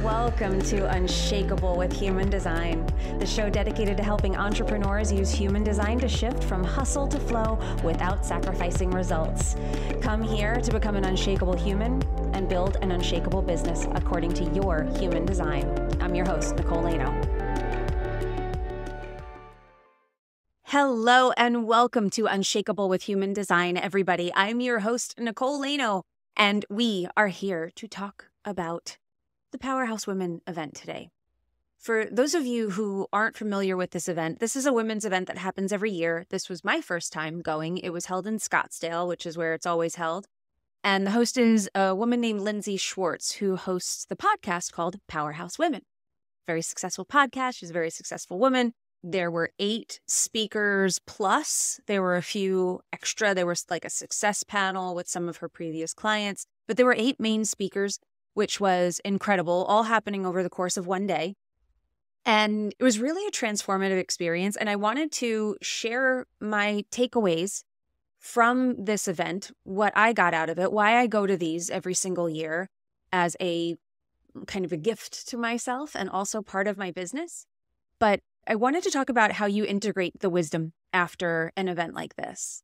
Welcome to Unshakable with Human Design, the show dedicated to helping entrepreneurs use human design to shift from hustle to flow without sacrificing results. Come here to become an unshakable human and build an unshakable business according to your human design. I'm your host, Nicole Laino. Hello and welcome to Unshakable with Human Design, everybody. I'm your host, Nicole Laino, and we are here to talk about the Powerhouse Women event today. For those of you who aren't familiar with this event, this is a women's event that happens every year. This was my first time going. It was held in Scottsdale, which is where it's always held. And the host is a woman named Lindsay Schwartz, who hosts the podcast called Powerhouse Women. Very successful podcast. She's a very successful woman. There were 8 speakers plus. There were a few extra. There was like a success panel with some of her previous clients. But there were 8 main speakers, which was incredible, all happening over the course of one day. And it was really a transformative experience. And I wanted to share my takeaways from this event, what I got out of it, why I go to these every single year as a kind of a gift to myself and also part of my business. But I wanted to talk about how you integrate the wisdom after an event like this.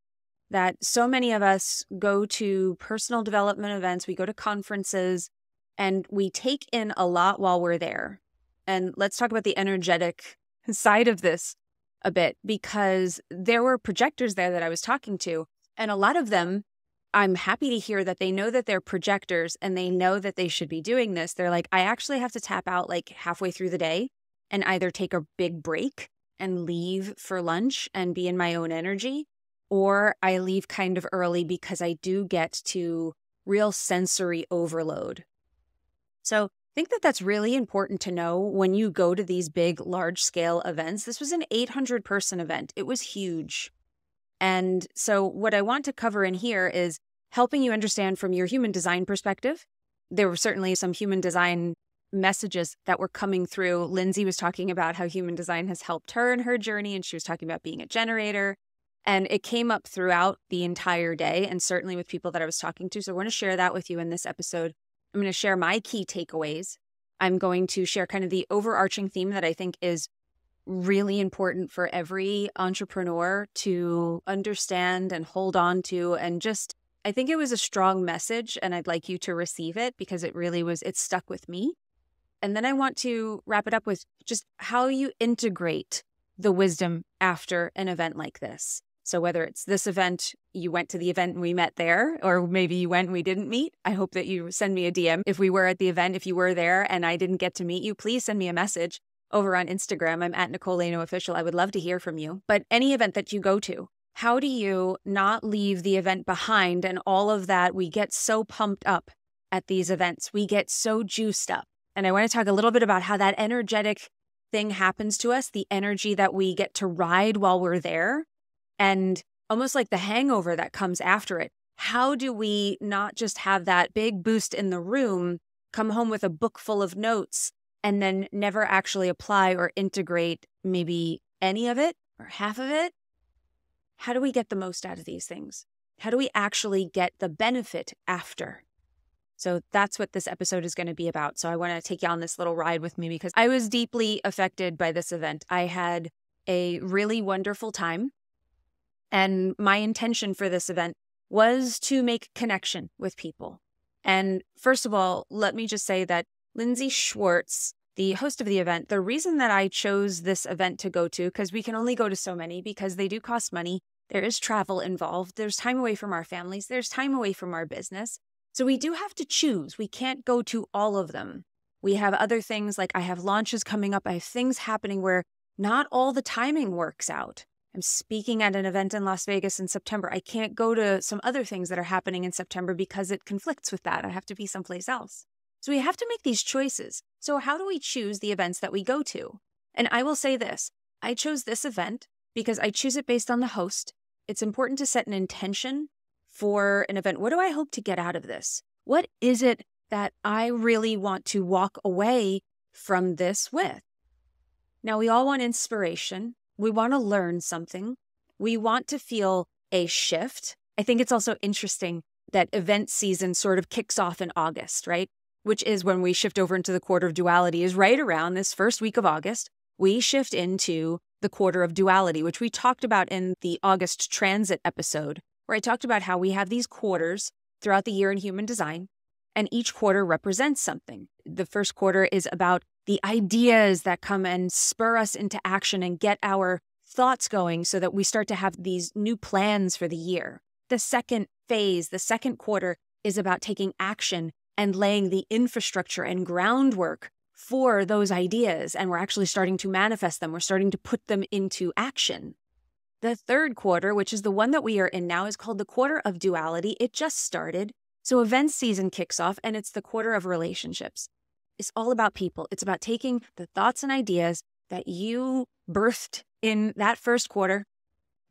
That so many of us go to personal development events, we go to conferences, and we take in a lot while we're there. And let's talk about the energetic side of this a bit, because there were projectors there that I was talking to, and a lot of them, I'm happy to hear that they know that they're projectors and they know that they should be doing this. They're like, I actually have to tap out like halfway through the day and either take a big break and leave for lunch and be in my own energy, or I leave kind of early because I do get to real sensory overload. So I think that that's really important to know when you go to these big, large-scale events. This was an 800-person event. It was huge. And so what I want to cover in here is helping you understand from your human design perspective. There were certainly some human design messages that were coming through. Lindsay was talking about how human design has helped her in her journey, and she was talking about being a generator. And it came up throughout the entire day, and certainly with people that I was talking to. So I want to share that with you in this episode. I'm going to share my key takeaways. I'm going to share kind of the overarching theme that I think is really important for every entrepreneur to understand and hold on to. And just, I think it was a strong message, and I'd like you to receive it because it really was, it stuck with me. And then I want to wrap it up with just how you integrate the wisdom after an event like this. So whether it's this event, you went to the event and we met there, or maybe you went and we didn't meet, I hope that you send me a DM. If we were at the event, if you were there and I didn't get to meet you, please send me a message over on Instagram. I'm at Nicole Laino Official. I would love to hear from you. But any event that you go to, how do you not leave the event behind and all of that? We get so pumped up at these events. We get so juiced up. And I want to talk a little bit about how that energetic thing happens to us, the energy that we get to ride while we're there, and almost like the hangover that comes after it. How do we not just have that big boost in the room, come home with a book full of notes, and then never actually apply or integrate maybe any of it or half of it? How do we get the most out of these things? How do we actually get the benefit after? So that's what this episode is going to be about. So I want to take you on this little ride with me because I was deeply affected by this event. I had a really wonderful time. And my intention for this event was to make connection with people. And first of all, let me just say that Lindsay Schwartz, the host of the event, the reason that I chose this event to go to, because we can only go to so many because they do cost money. There is travel involved. There's time away from our families. There's time away from our business. So we do have to choose. We can't go to all of them. We have other things like I have launches coming up. I have things happening where not all the timing works out. I'm speaking at an event in Las Vegas in September. I can't go to some other things that are happening in September because it conflicts with that. I have to be someplace else. So we have to make these choices. So how do we choose the events that we go to? And I will say this, I chose this event because I choose it based on the host. It's important to set an intention for an event. What do I hope to get out of this? What is it that I really want to walk away from this with? Now, we all want inspiration. We want to learn something. We want to feel a shift. I think it's also interesting that event season sort of kicks off in August, right? which is when we shift over into the quarter of duality, is right around this first week of August. We shift into the quarter of duality, which we talked about in the August transit episode, where I talked about how we have these quarters throughout the year in human design, and each quarter represents something. The first quarter is about the ideas that come and spur us into action and get our thoughts going so that we start to have these new plans for the year. The second phase, the second quarter, is about taking action and laying the infrastructure and groundwork for those ideas. And we're actually starting to manifest them. We're starting to put them into action. The third quarter, which is the one that we are in now, is called the quarter of duality. It just started. So event season kicks off, and it's the quarter of relationships. It's all about people. It's about taking the thoughts and ideas that you birthed in that first quarter,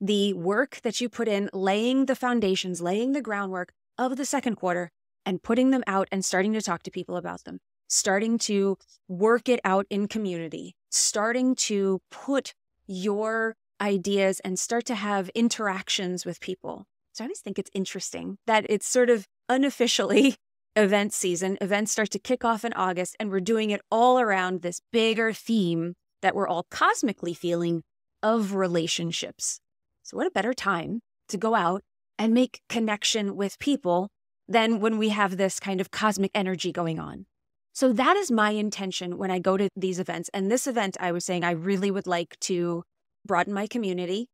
the work that you put in, laying the foundations, laying the groundwork of the second quarter, and putting them out and starting to talk to people about them, starting to work it out in community, starting to put your ideas and start to have interactions with people. So I always think it's interesting that it's sort of unofficially event season. Events start to kick off in August, and we're doing it all around this bigger theme that we're all cosmically feeling of relationships. So what a better time to go out and make connection with people than when we have this kind of cosmic energy going on. So that is my intention when I go to these events. And this event, I was saying I really would like to broaden my community.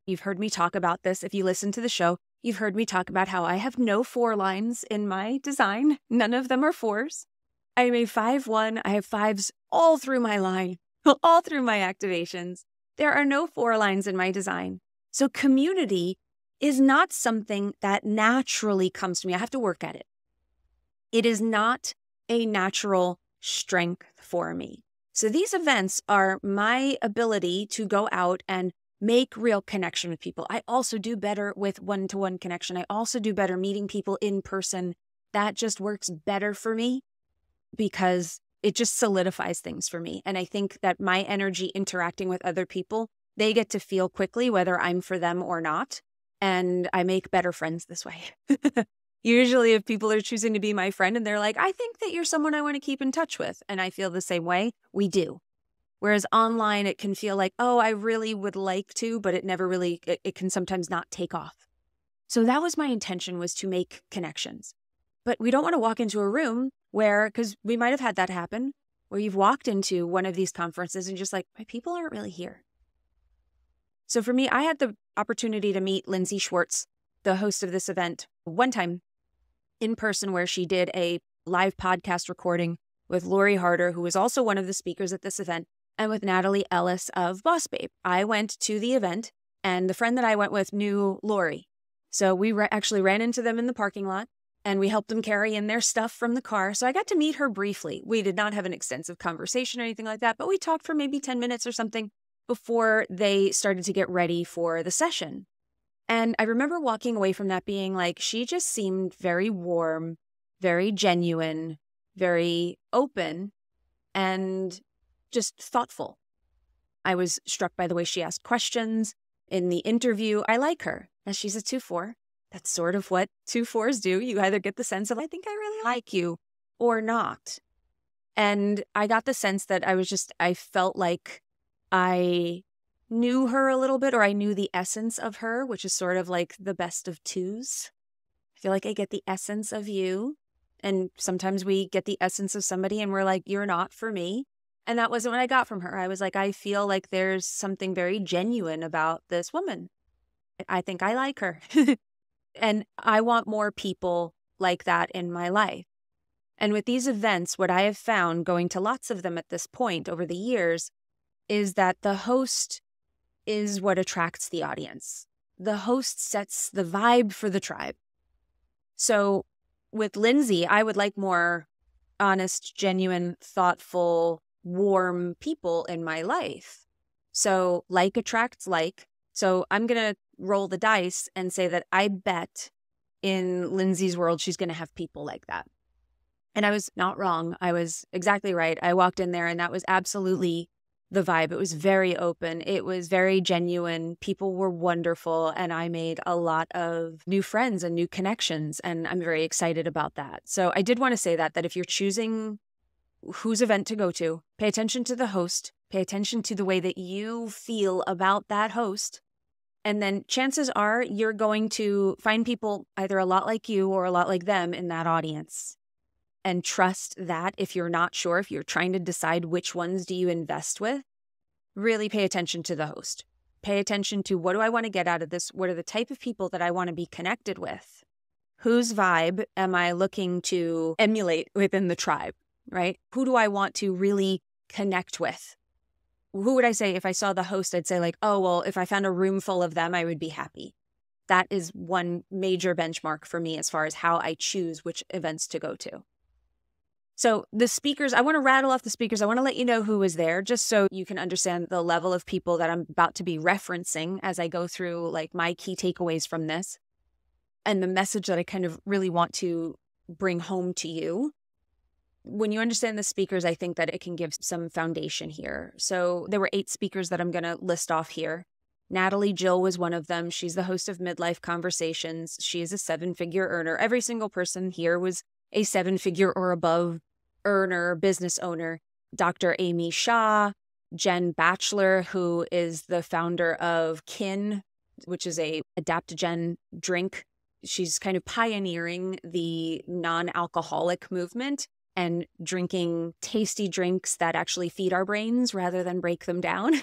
You've heard me talk about this. If you listen to the show, you've heard me talk about how I have no 4 lines in my design. None of them are 4s. I'm a 5/1. I have 5s all through my line, all through my activations. There are no 4 lines in my design. So community is not something that naturally comes to me. I have to work at it. It is not a natural strength for me. So these events are my ability to go out and make real connection with people. I also do better with one-to-one connection. I also do better meeting people in person. That just works better for me because it just solidifies things for me. And I think that my energy interacting with other people, they get to feel quickly whether I'm for them or not. And I make better friends this way. Usually if people are choosing to be my friend and they're like, I think that you're someone I want to keep in touch with, and I feel the same way, we do. Whereas online, it can feel like, oh, I really would like to, but it never really, it can sometimes not take off. So that was my intention, was to make connections. But we don't want to walk into a room where, because we might have had that happen, where you've walked into one of these conferences and just like, my people aren't really here. So for me, I had the opportunity to meet Lindsay Schwartz, the host of this event, one time in person, where she did a live podcast recording with Lori Harder, who was also one of the speakers at this event, and with Natalie Ellis of Boss Babe. I went to the event, and the friend that I went with knew Lori. So we actually ran into them in the parking lot, and we helped them carry in their stuff from the car. So I got to meet her briefly. We did not have an extensive conversation or anything like that, but we talked for maybe 10 minutes or something before they started to get ready for the session. And I remember walking away from that being like, she just seemed very warm, very genuine, very open, and just thoughtful. I was struck by the way she asked questions in the interview. I like her. Now, she's a 2/4. That's sort of what 2/4s do. You either get the sense of, I think I really like you, or not. And I got the sense that I felt like I knew her a little bit, or I knew the essence of her, which is sort of like the best of 2s. I feel like I get the essence of you. And sometimes we get the essence of somebody and we're like, you're not for me. And that wasn't what I got from her. I was like, I feel like there's something very genuine about this woman. I think I like her. And I want more people like that in my life. And with these events, what I have found, going to lots of them at this point over the years, is that the host is what attracts the audience. The host sets the vibe for the tribe. So with Lindsay, I would like more honest, genuine, thoughtful, warm people in my life. So like attracts like. So I'm going to roll the dice and say that I bet in Lindsay's world, she's going to have people like that. And I was not wrong. I was exactly right. I walked in there and that was absolutely the vibe. It was very open. It was very genuine. People were wonderful. And I made a lot of new friends and new connections. And I'm very excited about that. So I did want to say that if you're choosing whose event to go to, pay attention to the host, pay attention to the way that you feel about that host. And then chances are you're going to find people either a lot like you or a lot like them in that audience. And trust that if you're not sure, if you're trying to decide which ones do you invest with, really pay attention to the host. Pay attention to, what do I want to get out of this? What are the type of people that I want to be connected with? Whose vibe am I looking to emulate within the tribe, right? Who do I want to really connect with? Who would I say if I saw the host, I'd say like, oh, well, if I found a room full of them, I would be happy. That is one major benchmark for me as far as how I choose which events to go to. So the speakers, I want to rattle off the speakers. I want to let you know who was there just so you can understand the level of people that I'm about to be referencing as I go through like my key takeaways from this and the message that I kind of really want to bring home to you. When you understand the speakers, I think that it can give some foundation here. So there were 8 speakers that I'm going to list off here. Natalie Jill was one of them. She's the host of Midlife Conversations. She is a 7-figure earner. Every single person here was a 7-figure or above earner, business owner. Dr. Amy Shah, Jen Batchelor, who is the founder of Kin, which is a adaptogen drink. She's kind of pioneering the non-alcoholic movement and drinking tasty drinks that actually feed our brains rather than break them down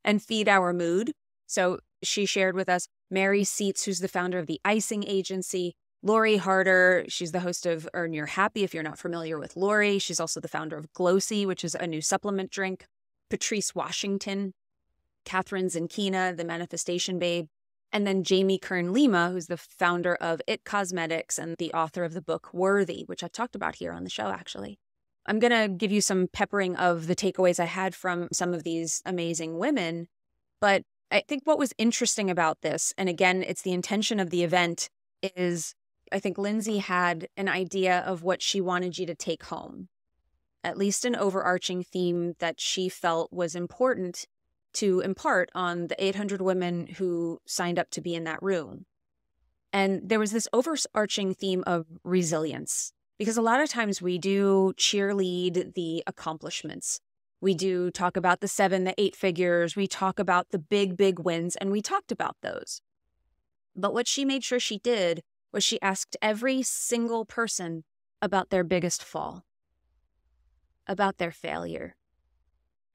and feed our mood. So she shared with us Mary Seats, who's the founder of the Icing Agency. Lori Harder, she's the host of Earn Your Happy, if you're not familiar with Lori. She's also the founder of Glossy, which is a new supplement drink. Patrice Washington, Catherine Zinkina, the Manifestation Babe. And then Jamie Kern-Lima, who's the founder of It Cosmetics and the author of the book Worthy, which I've talked about here on the show, actually. I'm going to give you some peppering of the takeaways I had from some of these amazing women. But I think what was interesting about this, and again, it's the intention of the event, is I think Lindsay had an idea of what she wanted you to take home, at least an overarching theme that she felt was important to impart on the 800 women who signed up to be in that room. And there was this overarching theme of resilience, because a lot of times we do cheerlead the accomplishments. We do talk about the 7, the 8 figures. We talk about the big, big wins, and we talked about those. But what she made sure she did was she asked every single person about their biggest fall, about their failure,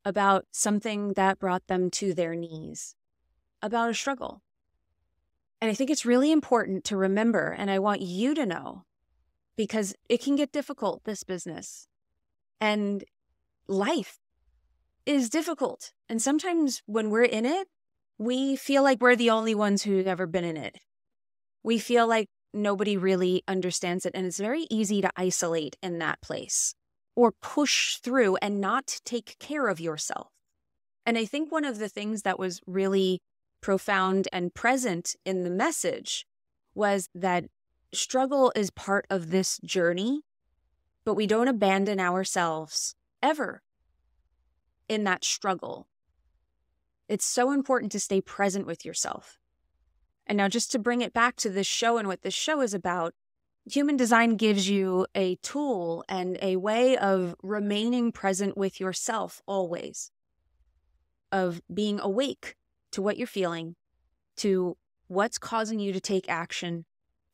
about something that brought them to their knees, about a struggle. And I think it's really important to remember, and I want you to know, because it can get difficult, this business. And life is difficult. And sometimes when we're in it, we feel like we're the only ones who've ever been in it. We feel like nobody really understands it. And it's very easy to isolate in that place or push through and not take care of yourself. And I think one of the things that was really profound and present in the message was that struggle is part of this journey, but we don't abandon ourselves ever in that struggle. It's so important to stay present with yourself. And now just to bring it back to this show and what this show is about, human design gives you a tool and a way of remaining present with yourself always, of being awake to what you're feeling, to what's causing you to take action,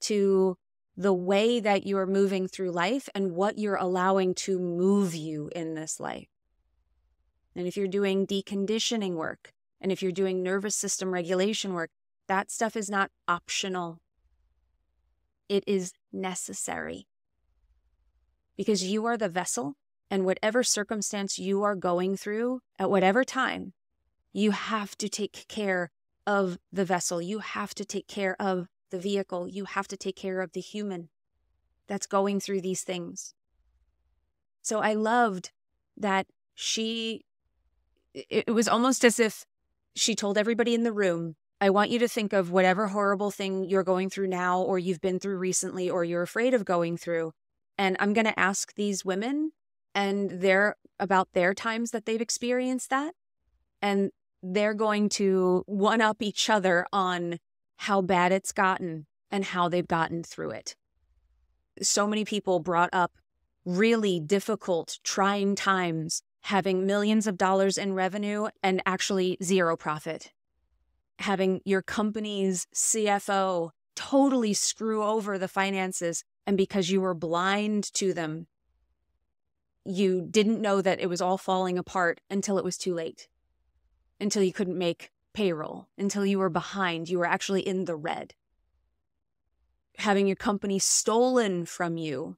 to the way that you're moving through life and what you're allowing to move you in this life. And if you're doing deconditioning work, and if you're doing nervous system regulation work, that stuff is not optional. It is necessary. Because you are the vessel, and whatever circumstance you are going through at whatever time, you have to take care of the vessel. You have to take care of the vehicle. You have to take care of the human that's going through these things. So I loved that it was almost as if she told everybody in the room, I want you to think of whatever horrible thing you're going through now, or you've been through recently, or you're afraid of going through. And I'm going to ask these women about their times that they've experienced that. and they're going to one-up each other on how bad it's gotten and how they've gotten through it. So many people brought up really difficult, trying times, having millions of dollars in revenue and actually zero profit. Having your company's CFO totally screw over the finances, and because you were blind to them, you didn't know that it was all falling apart until it was too late, until you couldn't make payroll, until you were behind, you were actually in the red. Having your company stolen from you,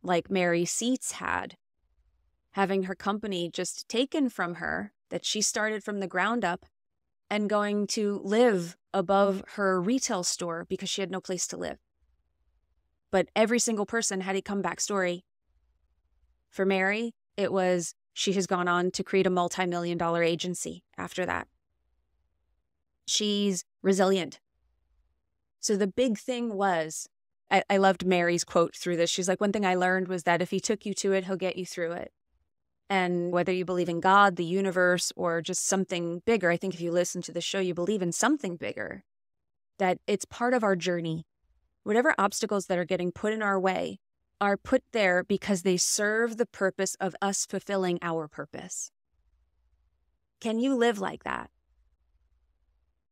like Mary Seats had. Having her company just taken from her, that she started from the ground up, and going to live above her retail store because she had no place to live. But every single person had a comeback story. For Mary, it was she has gone on to create a multi-million-dollar agency after that. She's resilient. So the big thing was, I loved Mary's quote through this. She's like, one thing I learned was that if he took you to it, he'll get you through it. And whether you believe in God, the universe, or just something bigger, I think if you listen to the show, you believe in something bigger, that it's part of our journey. Whatever obstacles that are getting put in our way are put there because they serve the purpose of us fulfilling our purpose. Can you live like that?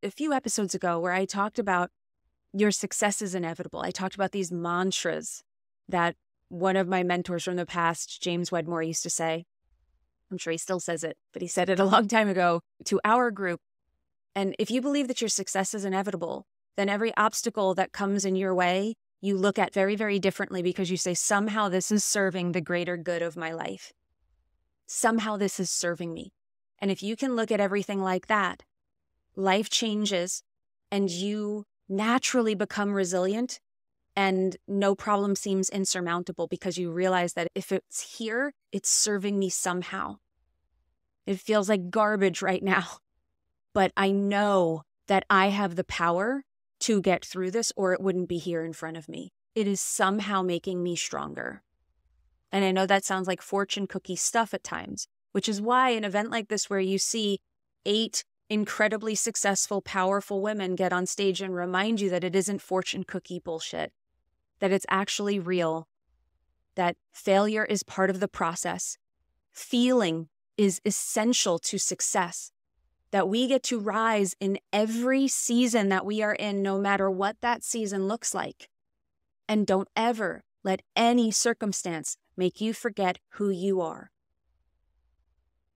A few episodes ago where I talked about your success is inevitable, I talked about these mantras that one of my mentors from the past, James Wedmore, used to say. I'm sure he still says it, but he said it a long time ago to our group. And if you believe that your success is inevitable, then every obstacle that comes in your way, you look at very, very differently because you say, somehow this is serving the greater good of my life. Somehow this is serving me. And if you can look at everything like that, life changes and you naturally become resilient and no problem seems insurmountable because you realize that if it's here, it's serving me somehow. It feels like garbage right now, but I know that I have the power to get through this or it wouldn't be here in front of me. It is somehow making me stronger. And I know that sounds like fortune cookie stuff at times, which is why an event like this where you see 8 incredibly successful, powerful women get on stage and remind you that it isn't fortune cookie bullshit, that it's actually real, that failure is part of the process. Feeling is essential to success, that we get to rise in every season that we are in, no matter what that season looks like. And don't ever let any circumstance make you forget who you are.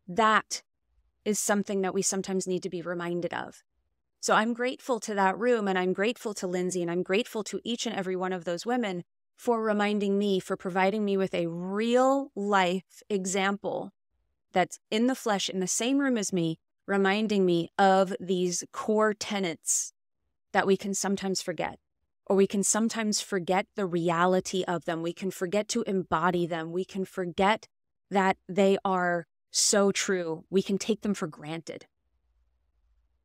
That is something that we sometimes need to be reminded of. So I'm grateful to that room, and I'm grateful to Lindsay, and I'm grateful to each and every one of those women for reminding me, for providing me with a real life example that's in the flesh, in the same room as me, reminding me of these core tenets that we can sometimes forget, or we can sometimes forget the reality of them. We can forget to embody them. We can forget that they are so true. We can take them for granted.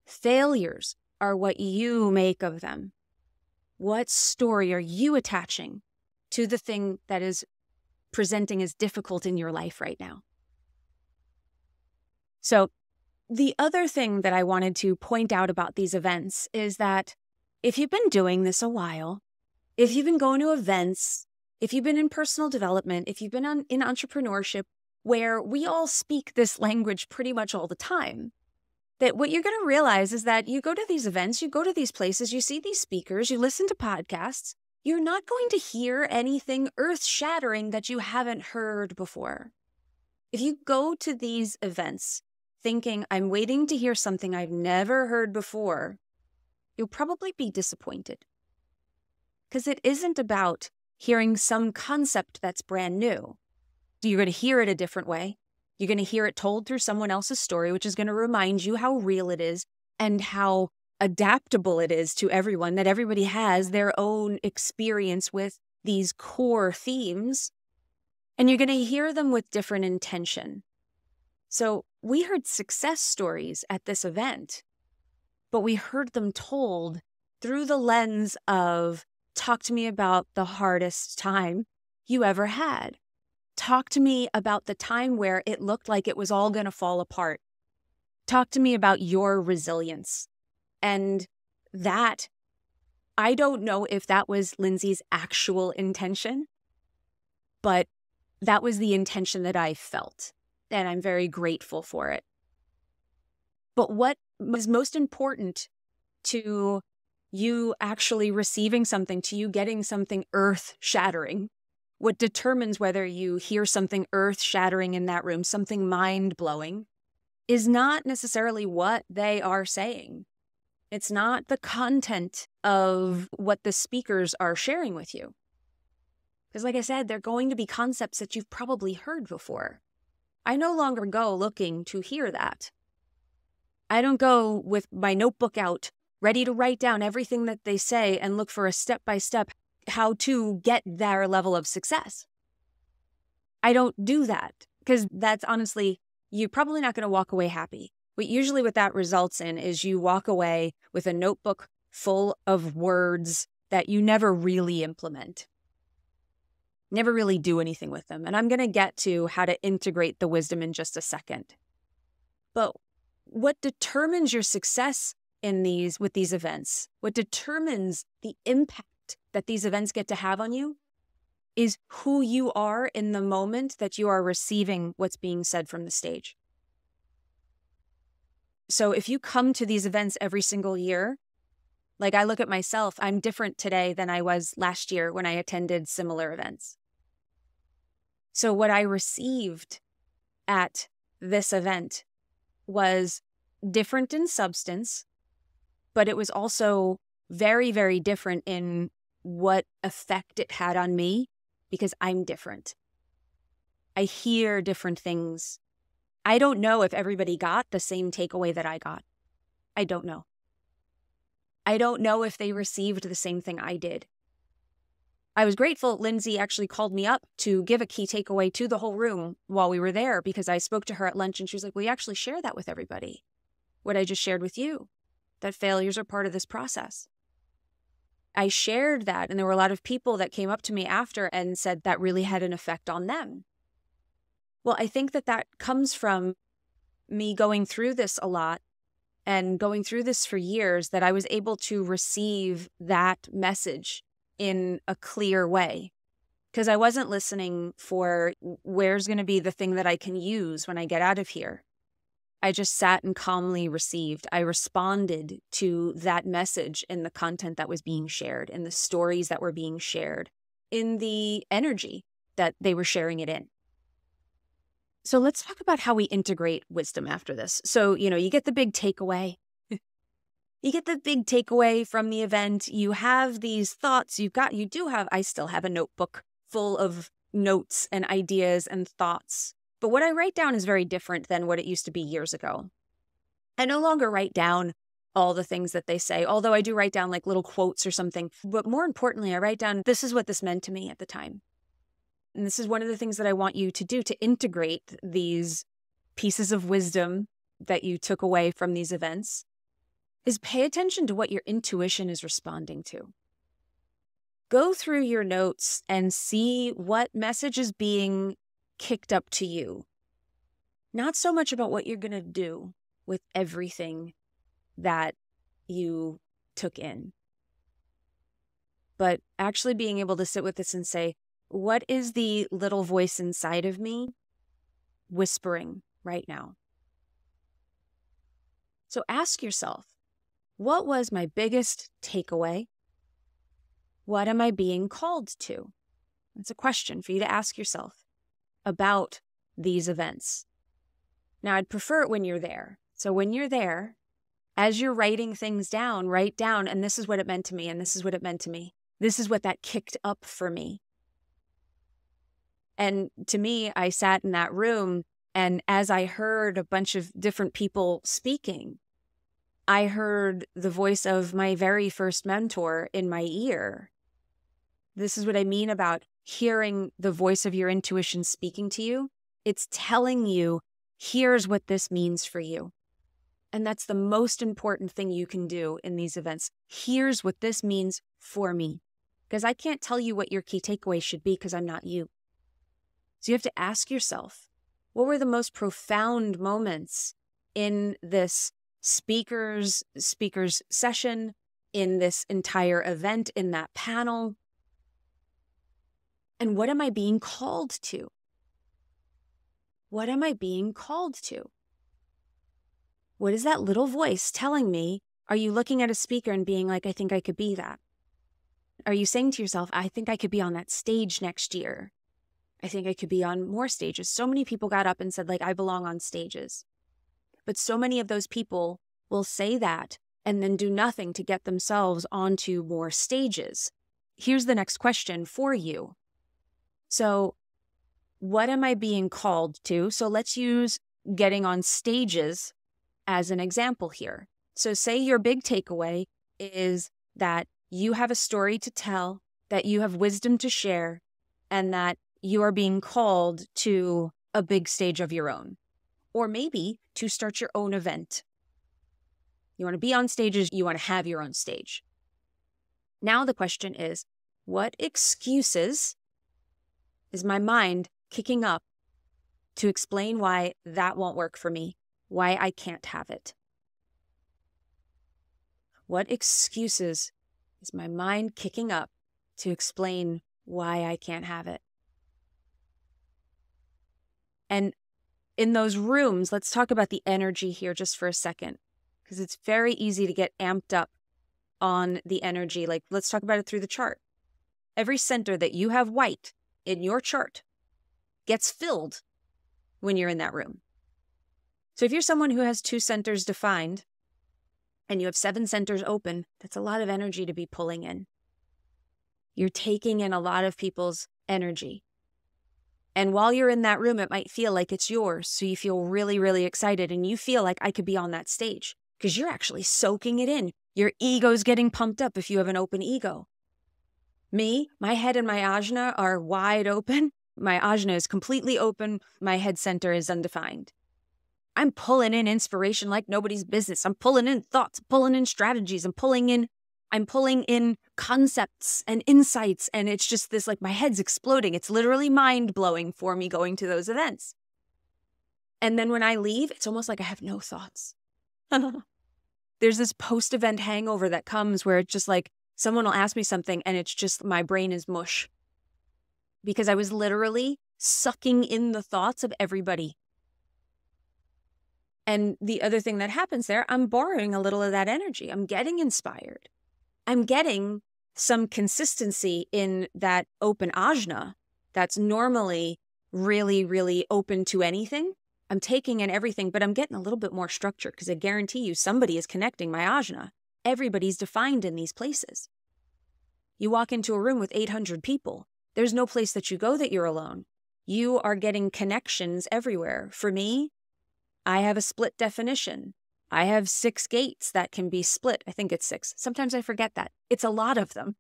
Failures are what you make of them. What story are you attaching to the thing that is presenting as difficult in your life right now? So the other thing that I wanted to point out about these events is that if you've been doing this a while, if you've been going to events, if you've been in personal development, if you've been in entrepreneurship, where we all speak this language pretty much all the time, that what you're going to realize is that you go to these events, you go to these places, you see these speakers, you listen to podcasts, you're not going to hear anything earth-shattering that you haven't heard before. If you go to these events thinking, I'm waiting to hear something I've never heard before, you'll probably be disappointed. Because it isn't about hearing some concept that's brand new. You're going to hear it a different way. You're going to hear it told through someone else's story, which is going to remind you how real it is and how adaptable it is to everyone, that everybody has their own experience with these core themes. And you're going to hear them with different intention. So we heard success stories at this event, but we heard them told through the lens of, talk to me about the hardest time you ever had. Talk to me about the time where it looked like it was all going to fall apart. Talk to me about your resilience. And that, I don't know if that was Lindsay's actual intention, but that was the intention that I felt. And I'm very grateful for it. But what is most important to you actually receiving something, to you getting something earth-shattering, what determines whether you hear something earth-shattering in that room, something mind-blowing, is not necessarily what they are saying. It's not the content of what the speakers are sharing with you. Because like I said, they're going to be concepts that you've probably heard before. I no longer go looking to hear that. I don't go with my notebook out, ready to write down everything that they say and look for a step-by-step how to get their level of success. I don't do that because that's honestly, you're probably not going to walk away happy. Usually what that results in is you walk away with a notebook full of words that you never really implement. Never really do anything with them. And I'm going to get to how to integrate the wisdom in just a second. But what determines your success with these events, what determines the impact that these events get to have on you, is who you are in the moment that you are receiving what's being said from the stage. So if you come to these events every single year, like I look at myself, I'm different today than I was last year when I attended similar events. So what I received at this event was different in substance, but it was also very, very different in what effect it had on me because I'm different. I hear different things. I don't know if everybody got the same takeaway that I got. I don't know. I don't know if they received the same thing I did. I was grateful Lindsay actually called me up to give a key takeaway to the whole room while we were there because I spoke to her at lunch and she was like, "Will you actually share that with everybody? What I just shared with you, that failures are part of this process." I shared that, and there were a lot of people that came up to me after and said that really had an effect on them. Well, I think that comes from me going through this a lot and going through this for years, that I was able to receive that message in a clear way. Because I wasn't listening for where's going to be the thing that I can use when I get out of here. I just sat and calmly received. I responded to that message in the content that was being shared, in the stories that were being shared, in the energy that they were sharing it in. So let's talk about how we integrate wisdom after this. So, you get the big takeaway. You get the big takeaway from the event. You have these thoughts. I still have a notebook full of notes and ideas and thoughts. But what I write down is very different than what it used to be years ago. I no longer write down all the things that they say, although I do write down like little quotes or something. But more importantly, I write down, this is what this meant to me at the time. And this is one of the things that I want you to do to integrate these pieces of wisdom that you took away from these events, is pay attention to what your intuition is responding to. Go through your notes and see what message is being kicked up to you. Not so much about what you're going to do with everything that you took in, but actually being able to sit with this and say, what is the little voice inside of me whispering right now? So ask yourself, what was my biggest takeaway? What am I being called to? That's a question for you to ask yourself about these events. Now, I'd prefer it when you're there. So when you're there, as you're writing things down, write down, and this is what it meant to me, and this is what it meant to me. This is what that kicked up for me. And to me, I sat in that room, and as I heard a bunch of different people speaking, I heard the voice of my very first mentor in my ear. This is what I mean about hearing the voice of your intuition speaking to you. It's telling you, here's what this means for you. And that's the most important thing you can do in these events. Here's what this means for me. Because I can't tell you what your key takeaway should be because I'm not you. So you have to ask yourself, what were the most profound moments in this speaker's session, in this entire event, in that panel? And what am I being called to? What am I being called to? What is that little voice telling me? Are you looking at a speaker and being like, I think I could be that? Are you saying to yourself, I think I could be on that stage next year? I think I could be on more stages. So many people got up and said, like, I belong on stages. But so many of those people will say that and then do nothing to get themselves onto more stages. Here's the next question for you. So what am I being called to? So let's use getting on stages as an example here. So say your big takeaway is that you have a story to tell, that you have wisdom to share, and that you are being called to a big stage of your own. Or maybe to start your own event. You want to be on stages, you want to have your own stage. Now the question is, what excuses is my mind kicking up to explain why that won't work for me, why I can't have it? What excuses is my mind kicking up to explain why I can't have it? And in those rooms, let's talk about the energy here just for a second, because it's very easy to get amped up on the energy. Like, let's talk about it through the chart. Every center that you have white in your chart gets filled when you're in that room. So if you're someone who has 2 centers defined and you have 7 centers open, that's a lot of energy to be pulling in. You're taking in a lot of people's energy. And while you're in that room, it might feel like it's yours. So you feel really, really excited and you feel like I could be on that stage because you're actually soaking it in. Your ego's getting pumped up if you have an open ego. Me, my head and my ajna are wide open. My ajna is completely open. My head center is undefined. I'm pulling in inspiration like nobody's business. I'm pulling in thoughts, pulling in strategies. I'm pulling in concepts and insights. And it's just this, like, my head's exploding. It's literally mind-blowing for me going to those events. And then when I leave, it's almost like I have no thoughts. There's this post-event hangover that comes where it's just like someone will ask me something and it's just my brain is mush. Because I was literally sucking in the thoughts of everybody. And the other thing that happens there, I'm borrowing a little of that energy. I'm getting inspired. I'm getting some consistency in that open ajna that's normally really, really open to anything. I'm taking in everything, but I'm getting a little bit more structure because I guarantee you somebody is connecting my ajna. Everybody's defined in these places. You walk into a room with 800 people. There's no place that you go that you're alone. You are getting connections everywhere. For me, I have a split definition. I have 6 gates that can be split. I think it's 6. Sometimes I forget that. It's a lot of them.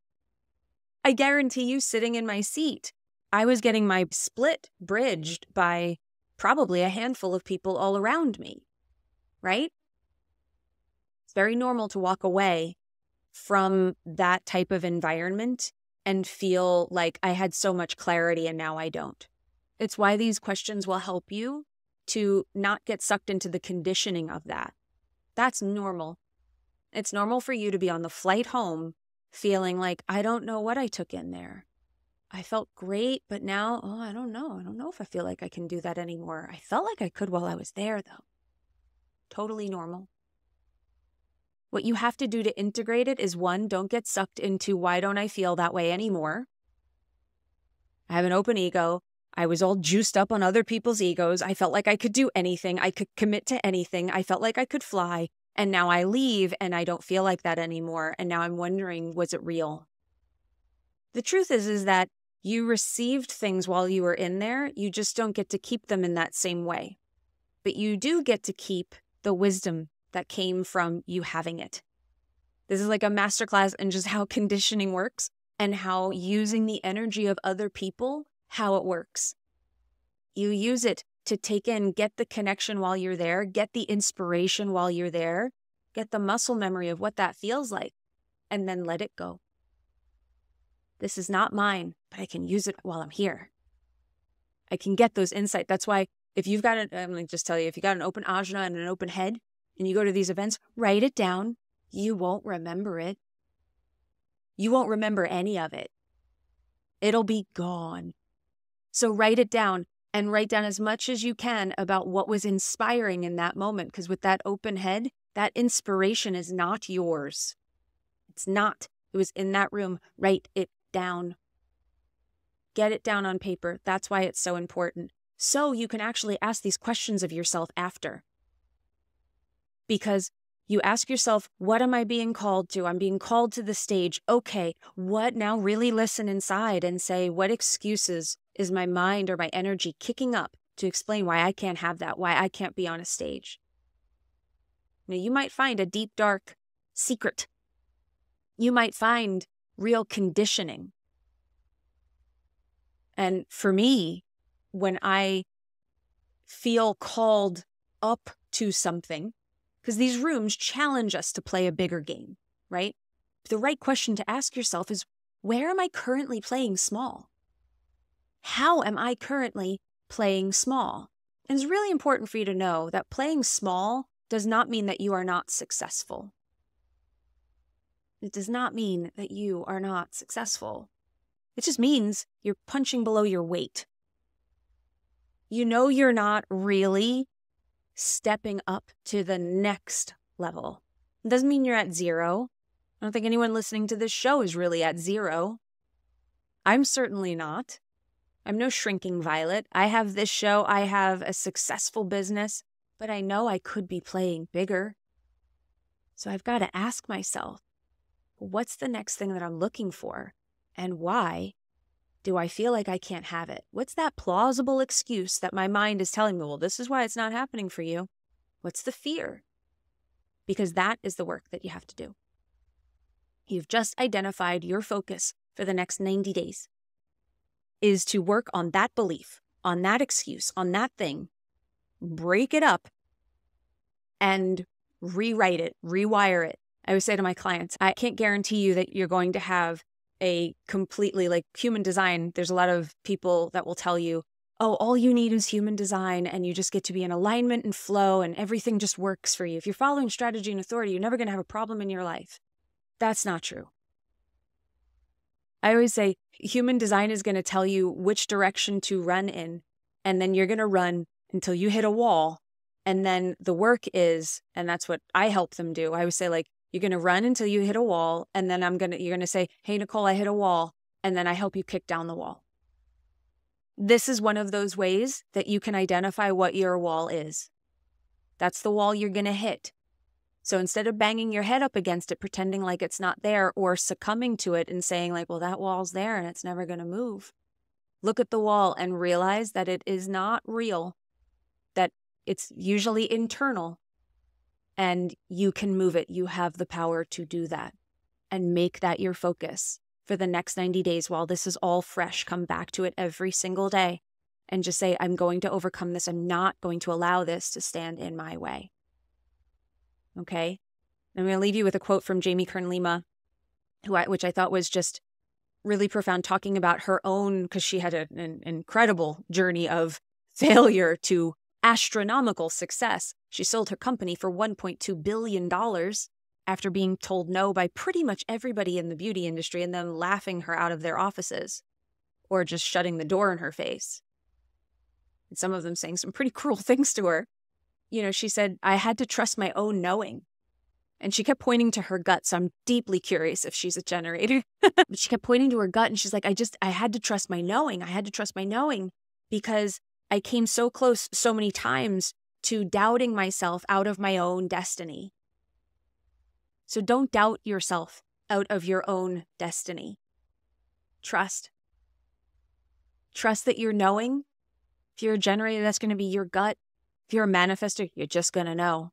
I guarantee you, sitting in my seat, I was getting my split bridged by probably a handful of people all around me, right? It's very normal to walk away from that type of environment and feel like I had so much clarity and now I don't. It's why these questions will help you to not get sucked into the conditioning of that. That's normal. It's normal for you to be on the flight home feeling like, I don't know what I took in there. I felt great, but now, I don't know. I don't know if I feel like I can do that anymore. I felt like I could while I was there, though. Totally normal. What you have to do to integrate it is, 1, don't get sucked into why don't I feel that way anymore. I have an open ego. I was all juiced up on other people's egos. I felt like I could do anything. I could commit to anything. I felt like I could fly. And now I leave and I don't feel like that anymore. And now I'm wondering, was it real? The truth is that you received things while you were in there. You just don't get to keep them in that same way. But you do get to keep the wisdom that came from you having it. This is like a masterclass in just how conditioning works and how using the energy of other people, how it works. You use it to take in, get the connection while you're there, get the inspiration while you're there, get the muscle memory of what that feels like, and then let it go. This is not mine, but I can use it while I'm here. I can get those insights. That's why if you've got I'm going to just tell you, if you got an open ajna and an open head and you go to these events, write it down. You won't remember it. You won't remember any of it. It'll be gone. So write it down and write down as much as you can about what was inspiring in that moment. Because with that open head, that inspiration is not yours. It's not. It was in that room. Write it down. Get it down on paper. That's why it's so important. So you can actually ask these questions of yourself after. Because you ask yourself, what am I being called to? I'm being called to the stage. Okay, what now? Really listen inside and say, what excuses is my mind or my energy kicking up to explain why I can't have that, why I can't be on a stage? Now, you might find a deep, dark secret. You might find real conditioning. And for me, when I feel called up to something, because these rooms challenge us to play a bigger game, right? The right question to ask yourself is, where am I currently playing small? How am I currently playing small? And it's really important for you to know that playing small does not mean that you are not successful. It does not mean that you are not successful. It just means you're punching below your weight. You know you're not really stepping up to the next level. It doesn't mean you're at zero. I don't think anyone listening to this show is really at zero. I'm certainly not. I'm no shrinking violet. I have this show. I have a successful business, but I know I could be playing bigger. So I've got to ask myself, what's the next thing that I'm looking for? And why do I feel like I can't have it? What's that plausible excuse that my mind is telling me, well, this is why it's not happening for you? What's the fear? Because that is the work that you have to do. You've just identified your focus for the next 90 days is to work on that belief, on that excuse, on that thing, break it up and rewrite it, rewire it. I always say to my clients, I can't guarantee you that you're going to have a completely, like human design. There's a lot of people that will tell you, oh, all you need is human design and you just get to be in alignment and flow and everything just works for you. If you're following strategy and authority, you're never going to have a problem in your life. That's not true. I always say human design is going to tell you which direction to run in, and then you're going to run until you hit a wall. And then the work is, and that's what I help them do. I always say, like, you're going to run until you hit a wall, and then you're going to say, hey, Nicole, I hit a wall, and then I help you kick down the wall. This is one of those ways that you can identify what your wall is. That's the wall you're going to hit. So instead of banging your head up against it, pretending like it's not there, or succumbing to it and saying like, well, that wall's there and it's never going to move. Look at the wall and realize that it is not real, that it's usually internal, and you can move it. You have the power to do that and make that your focus for the next 90 days while this is all fresh. Come back to it every single day and just say, I'm going to overcome this. I'm not going to allow this to stand in my way. Okay? I'm going to leave you with a quote from Jamie Kern Lima, which I thought was just really profound, talking about her own, because she had an incredible journey of failure to astronomical success. She sold her company for $1.2 billion after being told no by pretty much everybody in the beauty industry and them laughing her out of their offices or just shutting the door in her face. And some of them saying some pretty cruel things to her. You know, she said, I had to trust my own knowing. And she kept pointing to her gut. So I'm deeply curious if she's a generator. But she kept pointing to her gut and she's like, I had to trust my knowing. I had to trust my knowing because I came so close so many times to doubting myself out of my own destiny. So don't doubt yourself out of your own destiny. Trust. Trust that you're knowing. If you're a generator, that's going to be your gut. If you're a manifester, you're just going to know.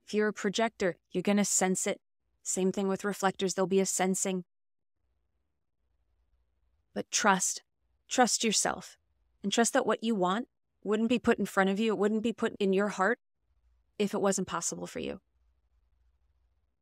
If you're a projector, you're going to sense it. Same thing with reflectors. There'll be a sensing. But trust. Trust yourself. And trust that what you want wouldn't be put in front of you. It wouldn't be put in your heart if it wasn't possible for you.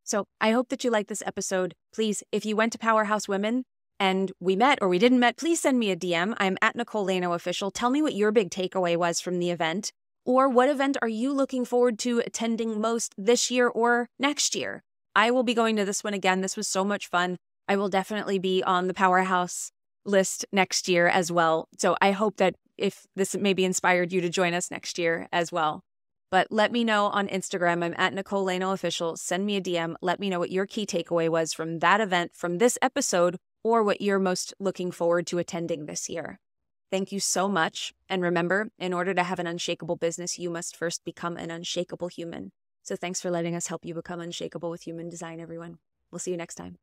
So I hope that you like this episode. Please, if you went to Powerhouse Women, and we met or we didn't met, please send me a DM. I'm at Nicole Laino Official. Tell me what your big takeaway was from the event, or what event are you looking forward to attending most this year or next year? I will be going to this one again. This was so much fun. I will definitely be on the Powerhouse list next year as well. So I hope that if this maybe inspired you to join us next year as well. But let me know on Instagram. I'm at Nicole Laino Official. Send me a DM. Let me know what your key takeaway was from that event, from this episode, or what you're most looking forward to attending this year. Thank you so much. And remember, in order to have an unshakable business, you must first become an unshakable human. So thanks for letting us help you become unshakable with human design, everyone. We'll see you next time.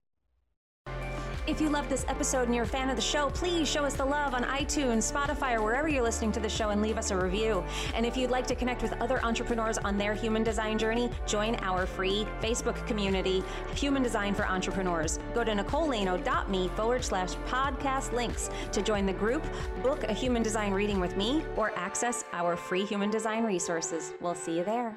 If you love this episode and you're a fan of the show, please show us the love on iTunes, Spotify, or wherever you're listening to the show and leave us a review. And if you'd like to connect with other entrepreneurs on their human design journey, join our free Facebook community, Human Design for Entrepreneurs. Go to NicoleLaino.me/podcast links to join the group, book a human design reading with me, or access our free human design resources. We'll see you there.